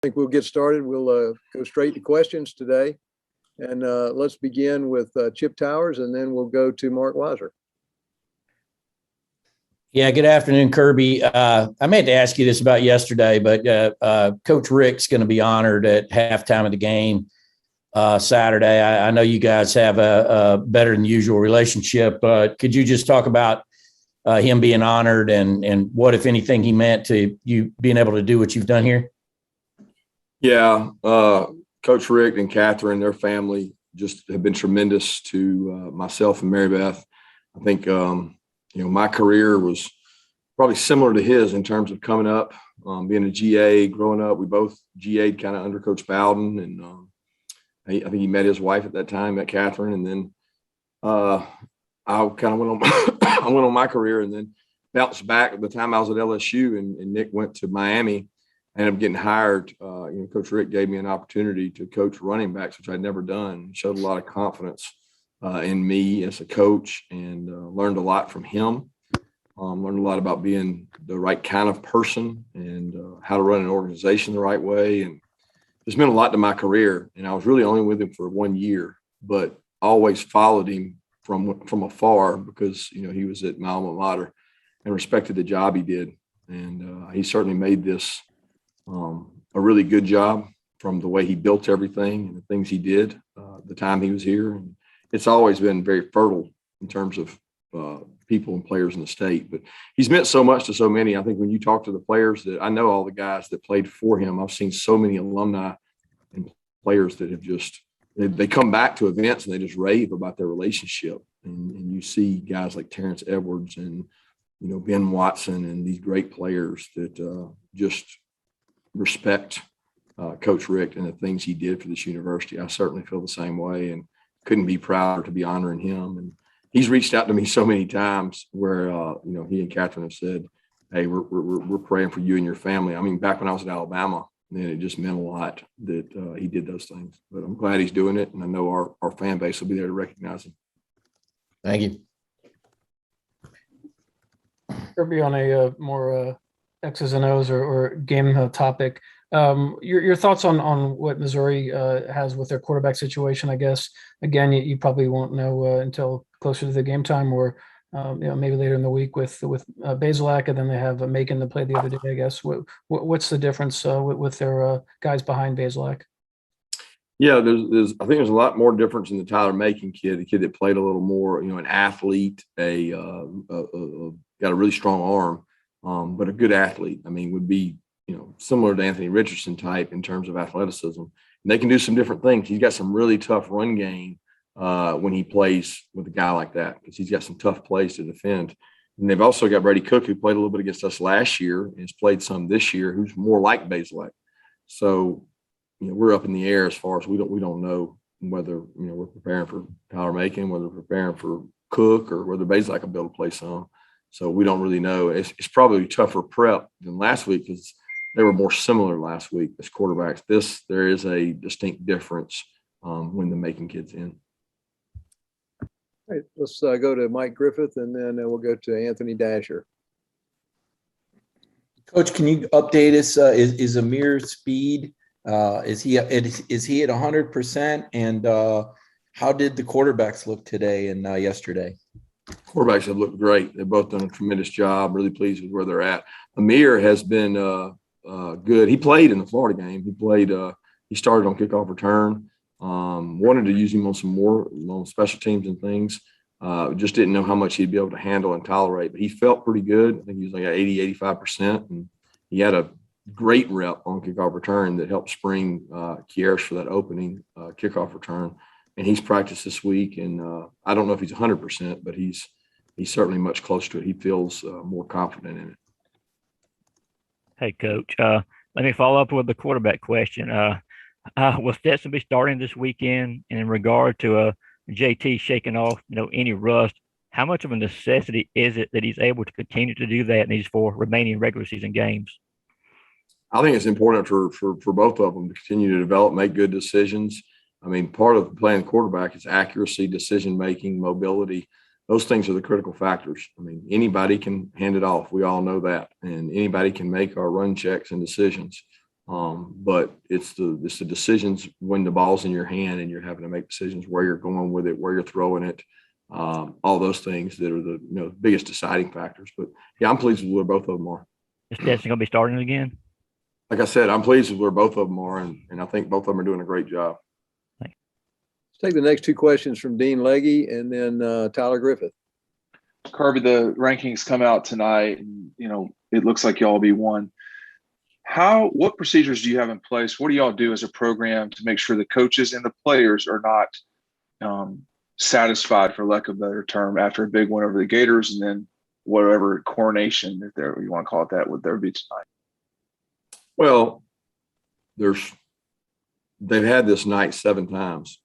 think we'll get started. We'll go straight to questions today. And let's begin with Chip Towers, and then we'll go to Mark Weiser. Yeah, good afternoon, Kirby. I meant to ask you this about yesterday, but Coach Richt's going to be honored at halftime of the game Saturday. I know you guys have a better than usual relationship, but could you just talk about him being honored and what, if anything, he meant to you being able to do what you've done here? Yeah, Coach Richt and Catherine, their family just have been tremendous to myself and Mary Beth. I think, my career was probably similar to his in terms of coming up, being a GA, growing up. We both GA'd kind of under Coach Bowden, and I think he met his wife at that time, met Catherine, and then I kind of went on I went on my career and then bounced back. At the time I was at LSU and Nick went to Miami. I ended up getting hired. Coach Richt gave me an opportunity to coach running backs, which I'd never done. He showed a lot of confidence in me as a coach, and learned a lot from him. Learned a lot about being the right kind of person and how to run an organization the right way. And it's meant a lot to my career. And I was really only with him for 1 year, but always followed him from afar because, he was at my alma mater and respected the job he did. And he certainly made this a really good job from the way he built everything and the things he did the time he was here. And it's always been very fertile in terms of people and players in the state. But he's meant so much to so many. I think when you talk to the players, that I know all the guys that played for him, I've seen so many alumni and players that have just they come back to events and they just rave about their relationship. And you see guys like Terrence Edwards and Ben Watson and these great players that just respect Coach Richt and the things he did for this university. I certainly feel the same way and couldn't be prouder to be honoring him. And he's reached out to me so many times where, he and Catherine have said, hey, we're praying for you and your family. I mean, back when I was at Alabama, then it just meant a lot that he did those things. But I'm glad he's doing it, and I know our fan base will be there to recognize him. Thank you. Kirby, on a more X's and O's or game topic, your thoughts on what Missouri has with their quarterback situation. I guess again, you probably won't know until closer to the game time, or maybe later in the week with Bazelak, and then they have Macon to play the other day. I guess what's the difference with their guys behind Bazelak? Yeah, I think there's a lot more difference in the Tyler Macon kid, the kid that played a little more, an athlete, got a really strong arm, but a good athlete. I mean, would be similar to Anthony Richardson type in terms of athleticism. And they can do some different things. He's got some really tough run game when he plays with a guy like that, because he's got some tough plays to defend. And they've also got Brady Cook, who played a little bit against us last year and has played some this year, who's more like Bazelak. So, we're up in the air as far as we don't know whether, we're preparing for Tyler Macon, whether we're preparing for Cook, or whether Bazelak will be able to play some. So we don't really know. It's probably tougher prep than last week because they were more similar last week as quarterbacks. There is a distinct difference when the Macon kid's in. All right, let's go to Mike Griffith, and then we'll go to Anthony Dasher. Coach, can you update us? Is Amir Speed? Is he at 100%? And how did the quarterbacks look today and yesterday? Quarterbacks have looked great. They've both done a tremendous job. Really pleased with where they're at. Amir has been good. He played in the Florida game. He started on kickoff return. Wanted to use him on some more on special teams and things. Just didn't know how much he'd be able to handle and tolerate. But he felt pretty good. I think he was like at 80, 85%. And he had a great rep on kickoff return that helped spring Kieres for that opening kickoff return. And he's practiced this week, and I don't know if he's 100%, but he's certainly much closer to it. He feels more confident in it. Hey, Coach, let me follow up with the quarterback question. Will Stetson be starting this weekend? And in regard to JT shaking off, any rust, how much of a necessity is it that he's able to continue to do that in these 4 remaining regular season games? I think it's important for both of them to continue to develop, make good decisions. I mean, part of playing quarterback is accuracy, decision-making, mobility. Those things are the critical factors. I mean, anybody can hand it off. We all know that. And anybody can make our run checks and decisions. But it's the decisions when the ball's in your hand and you're having to make decisions where you're going with it, where you're throwing it, all those things that are the biggest deciding factors. But yeah, I'm pleased with where both of them are. Is Stetson going to be starting again? Like I said, I'm pleased with where both of them are, and I think both of them are doing a great job. Let's take the next two questions from Dean Legge and then Tyler Griffith. Kirby, the rankings come out tonight, and it looks like y'all be one. What procedures do you have in place? What do y'all do as a program to make sure the coaches and the players are not satisfied, for lack of a better term, after a big win over the Gators and then whatever coronation, if you want to call it that, would there be tonight? Well, they've had this night 7 times,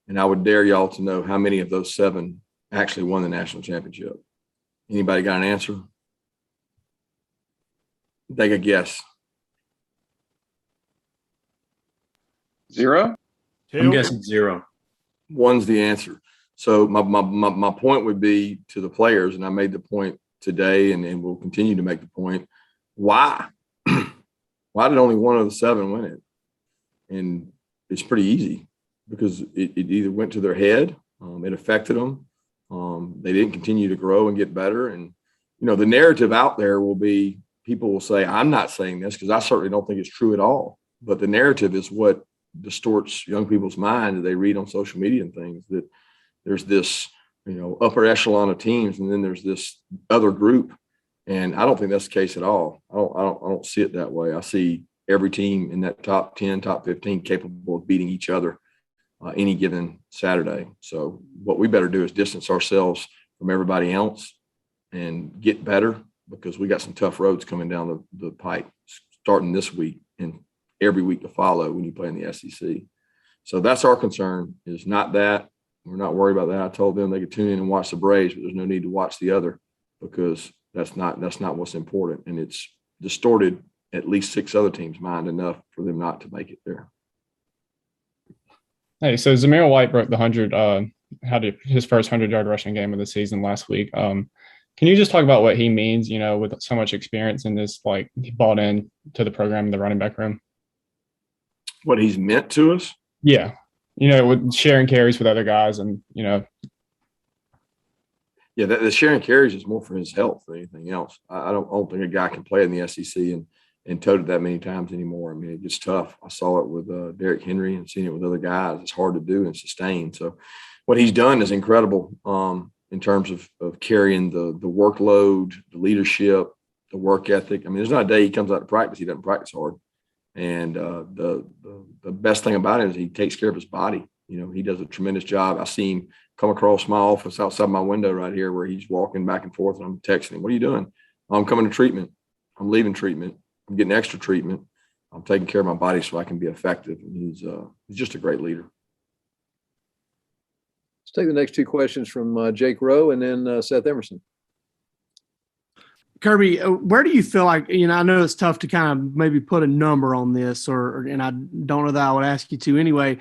and I would dare y'all to know how many of those 7 actually won the national championship. Anybody got an answer? Take a guess. 0? I'm guessing 0. 1's the answer. So my point would be to the players, and I made the point today and will continue to make the point. Why? Why did only 1 of the 7 win it? And it's pretty easy because it either went to their head, it affected them. They didn't continue to grow and get better. And, the narrative out there will be, people will say, I'm not saying this because I certainly don't think it's true at all. But the narrative is what distorts young people's mind that they read on social media and things, that there's this, upper echelon of teams, and then there's this other group. And I don't think that's the case at all. I don't see it that way. I see every team in that top 10, top 15 capable of beating each other any given Saturday. So what we better do is distance ourselves from everybody else and get better, because we got some tough roads coming down the pipe starting this week and every week to follow when you play in the SEC. So that's our concern, is not that. We're not worried about that. I told them they could tune in and watch the Braves, but there's no need to watch the other, because that's not what's important. And it's distorted at least 6 other teams' mind enough for them not to make it there. Hey, so Zamir White broke the 100, had his first 100-yard rushing game of the season last week. Can you just talk about what he means, with so much experience in this, like he bought in to the program in the running back room? What he's meant to us? Yeah. With sharing carries with other guys and, Yeah, the sharing carries is more for his health than anything else. I don't think a guy can play in the SEC and tote it that many times anymore. I mean, it gets tough. I saw it with Derrick Henry and seen it with other guys. It's hard to do and sustain. So what he's done is incredible in terms of carrying the workload, the leadership, the work ethic. I mean, there's not a day he comes out to practice, he doesn't practice hard. And the best thing about it is he takes care of his body. He does a tremendous job. I see him come across my office outside my window right here, where he's walking back and forth, and I'm texting him, "What are you doing?" "I'm coming to treatment. I'm leaving treatment. I'm getting extra treatment. I'm taking care of my body so I can be effective." And he's just a great leader. Let's take the next two questions from Jake Rowe and then Seth Emerson. Kirby, where do you feel like, I know it's tough to kind of maybe put a number on this, and I don't know that I would ask you to anyway,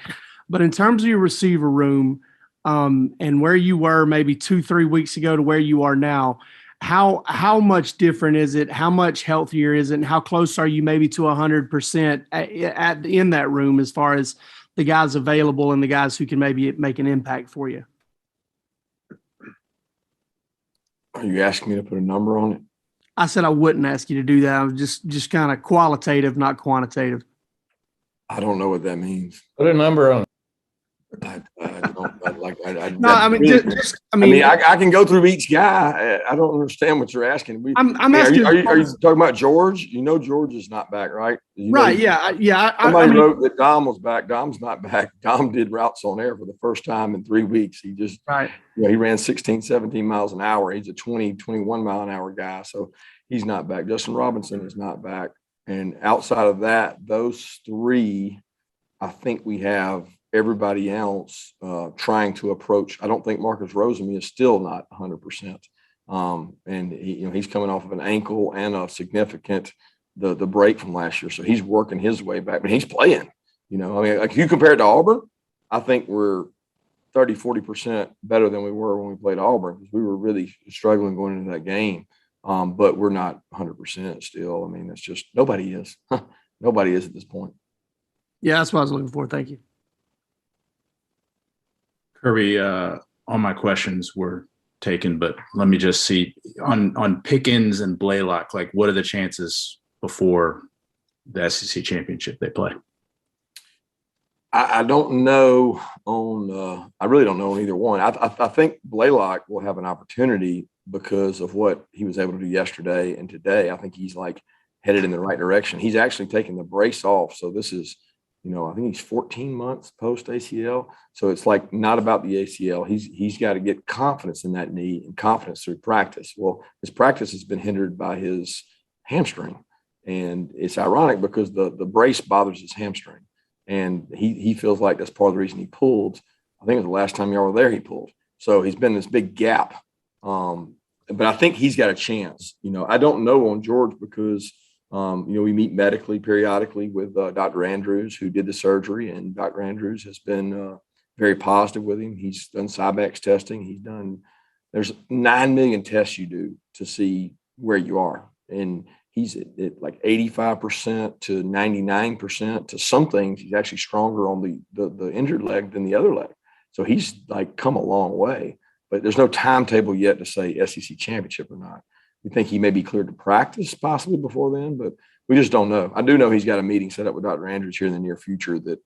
but in terms of your receiver room and where you were maybe 2-3 weeks ago to where you are now, how much different is it? How much healthier is it? And how close are you maybe to 100% in that room as far as the guys available and the guys who can maybe make an impact for you? Are you asking me to put a number on it? I said I wouldn't ask you to do that. I was just kind of qualitative, not quantitative. I don't know what that means. Put a number on it. I don't like. No, I mean, really, I can go through each guy. I don't understand what you're asking. I'm asking. Are you talking about George? George is not back, right? Right. Yeah. Somebody wrote that Dom was back. Dom's not back. Dom did routes on air for the first time in 3 weeks. He just he ran 16, 17 miles an hour. He's a 20, 21 mile an hour guy. So he's not back. Justin Robinson is not back. And outside of that, those 3, I think we have everybody else trying to approach. I don't think Marcus Rosemy is still not 100%. And he's coming off of an ankle and a significant the break from last year. So he's working his way back, but he's playing. Like if you compare it to Auburn, I think we're 30, 40% better than we were when we played Auburn, because we were really struggling going into that game. But we're not 100% still. I mean, that's just, nobody is. Nobody is at this point. Yeah, that's what I was looking for. Thank you. Kirby, all my questions were taken, but let me just see on Pickens and Blaylock, like what are the chances before the SEC championship they play? I don't know on I really don't know on either one. I think Blaylock will have an opportunity because of what he was able to do yesterday and today. I think he's like headed in the right direction. He's actually taken the brace off. So this is, I think he's 14 months post ACL. So it's like not about the ACL. He's got to get confidence in that knee and confidence through practice. Well, his practice has been hindered by his hamstring. And it's ironic because the brace bothers his hamstring. And he feels like that's part of the reason he pulled. I think it was the last time y'all were there, he pulled. So he's been this big gap. But I think he's got a chance. I don't know on George because, we meet medically periodically with Dr. Andrews, who did the surgery. And Dr. Andrews has been very positive with him. He's done Cybex testing. There's 9 million tests you do to see where you are. And he's at like 85% to 99% to some things. He's actually stronger on the injured leg than the other leg. So he's like come a long way, but there's no timetable yet to say SEC championship or not. We think he may be cleared to practice possibly before then, but we just don't know. I do know he's got a meeting set up with Dr. Andrews here in the near future that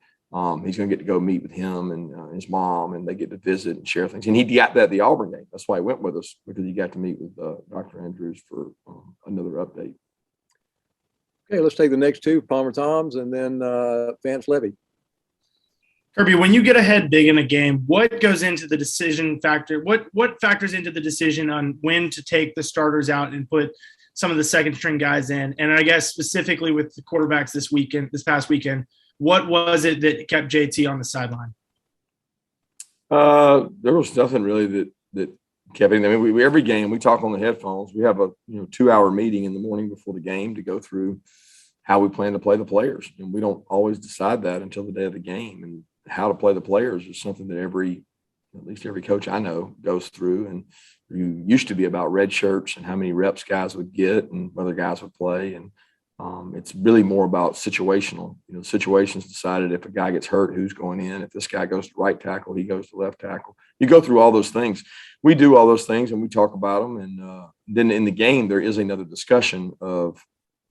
he's going to get to go meet with him and his mom, and they get to visit and share things. And he got that at the Auburn game. That's why he went with us, because he got to meet with Dr. Andrews for another update. Okay, let's take the next two, Palmer Toms and then Vance Levy. Kirby, when you get ahead big in a game, what goes into the decision factor? What factors into the decision on when to take the starters out and put some of the second string guys in? And I guess specifically with the quarterbacks this past weekend, what was it that kept JT on the sideline? There was nothing really that kept him. I mean, every game we talk on the headphones. We have a 2-hour meeting in the morning before the game to go through how we plan to play the players, and we don't always decide that until the day of the game. And how to play the players is something that at least every coach I know goes through. And you used to be about red shirts and how many reps guys would get and whether guys would play. And it's really more about situational. Situations decided if a guy gets hurt, who's going in. If this guy goes to right tackle, he goes to left tackle. You go through all those things. We do all those things and we talk about them. And then in the game, there is another discussion of,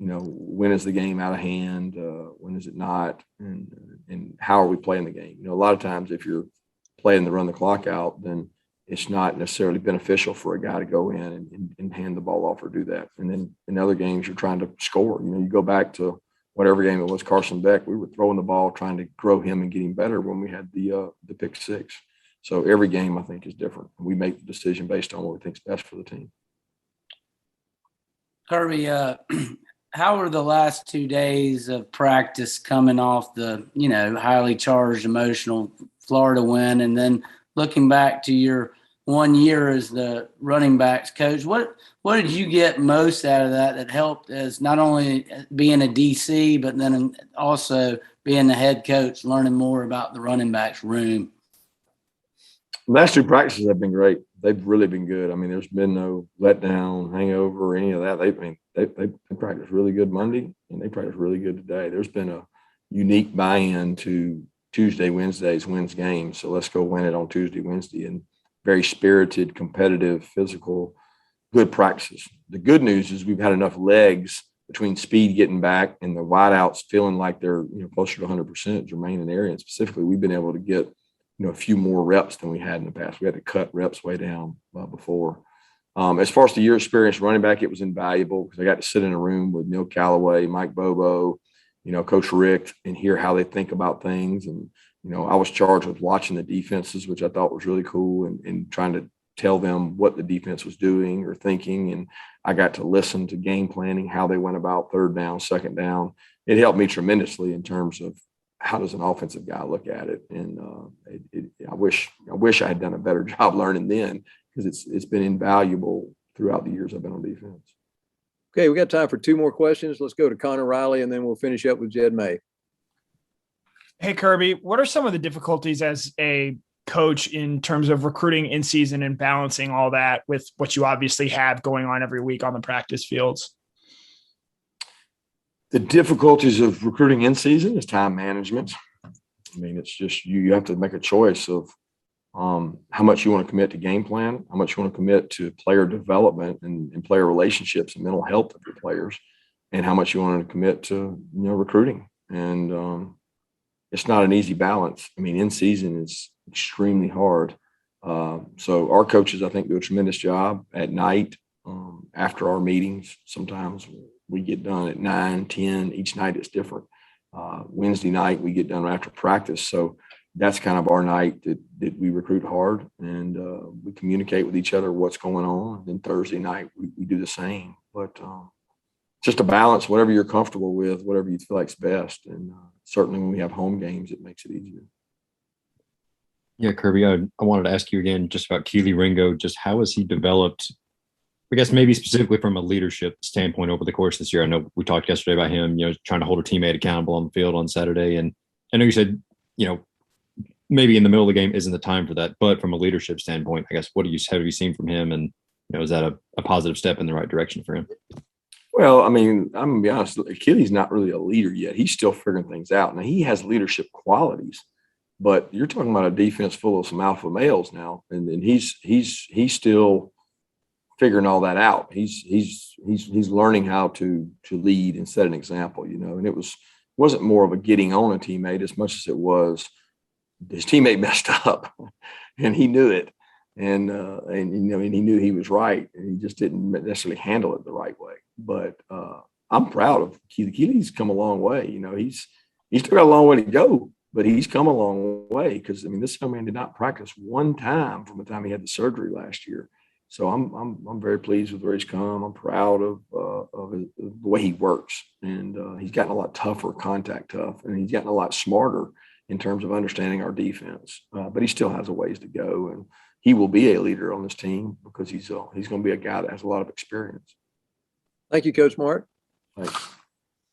when is the game out of hand? When is it not? And how are we playing the game? A lot of times if you're playing to run the clock out, then it's not necessarily beneficial for a guy to go in and hand the ball off or do that. And then in other games, you're trying to score. You go back to whatever game it was, Carson Beck, we were throwing the ball, trying to grow him and get him better when we had the pick six. So every game, I think, is different. We make the decision based on what we think is best for the team. Kirby, how were the last 2 days of practice coming off the, highly charged, emotional Florida win, and then looking back to your 1 year as the running backs coach? What did you get most out of that helped as not only being a DC, but then also being the head coach, learning more about the running backs room? Last 2 practices have been great. They've really been good. I mean, there's been no letdown, hangover, or any of that. They practiced really good Monday, and they practiced really good today. There's been a unique buy-in to Tuesday, Wednesdays, wins games. So let's go win it on Tuesday, Wednesday, and very spirited, competitive, physical, good practices. The good news is we've had enough legs between speed getting back and the wideouts feeling like they're closer to 100%. Jermaine and Arian specifically, we've been able to get a few more reps than we had in the past. We had to cut reps way down before. As far as the year experience running back, it was invaluable because I got to sit in a room with Neil Callaway, Mike Bobo, Coach Richt, and hear how they think about things. And, I was charged with watching the defenses, which I thought was really cool, and trying to tell them what the defense was doing or thinking. And I got to listen to game planning, how they went about third down, second down. It helped me tremendously in terms of how does an offensive guy look at it. And I wish I had done a better job learning then, because it's been invaluable throughout the years I've been on defense. Okay, we got time for 2 more questions. Let's go to Connor Riley, and then we'll finish up with Jed May. Hey, Kirby, what are some of the difficulties as a coach in terms of recruiting in season and balancing all that with what you obviously have going on every week on the practice fields? The difficulties of recruiting in season is time management. I mean, it's just you have to make a choice of how much you want to commit to game plan, how much you want to commit to player development and player relationships and mental health of your players, and how much you want to commit to recruiting. And it's not an easy balance. I mean, in season is extremely hard. So our coaches, I think, do a tremendous job at night after our meetings. Sometimes we get done at 9, 10. Each night it's different. Wednesday night we get done after practice. So that's kind of our night that we recruit hard and we communicate with each other what's going on. And then Thursday night we do the same. But just a balance, whatever you're comfortable with, whatever you feel like's best. And certainly when we have home games, it makes it easier. Yeah, Kirby, I wanted to ask you again just about Keely Ringo. Just how has he developed, I guess maybe specifically from a leadership standpoint over the course of this year? I know we talked yesterday about him, trying to hold a teammate accountable on the field on Saturday. And I know you said, maybe in the middle of the game isn't the time for that. But from a leadership standpoint, I guess, what have you seen from him? And, is that a positive step in the right direction for him? Well, I mean, I'm going to be honest, Keely's not really a leader yet. He's still figuring things out. Now, he has leadership qualities. But you're talking about a defense full of some alpha males now, and he's still figuring all that out. He's learning how to lead and set an example, And it wasn't more of a getting on a teammate as much as it was his teammate messed up, and he knew it, and he knew he was right, and he just didn't necessarily handle it the right way. But I'm proud of Keely. Keely's come a long way. He's still got a long way to go. But he's come a long way because, this young man did not practice one time from the time he had the surgery last year. So I'm very pleased with where he's come. I'm proud of the way he works. And he's gotten a lot tougher, contact tough, and he's gotten a lot smarter in terms of understanding our defense. But he still has a ways to go. And he will be a leader on this team because he's going to be a guy that has a lot of experience. Thank you, Coach Mark. Thanks.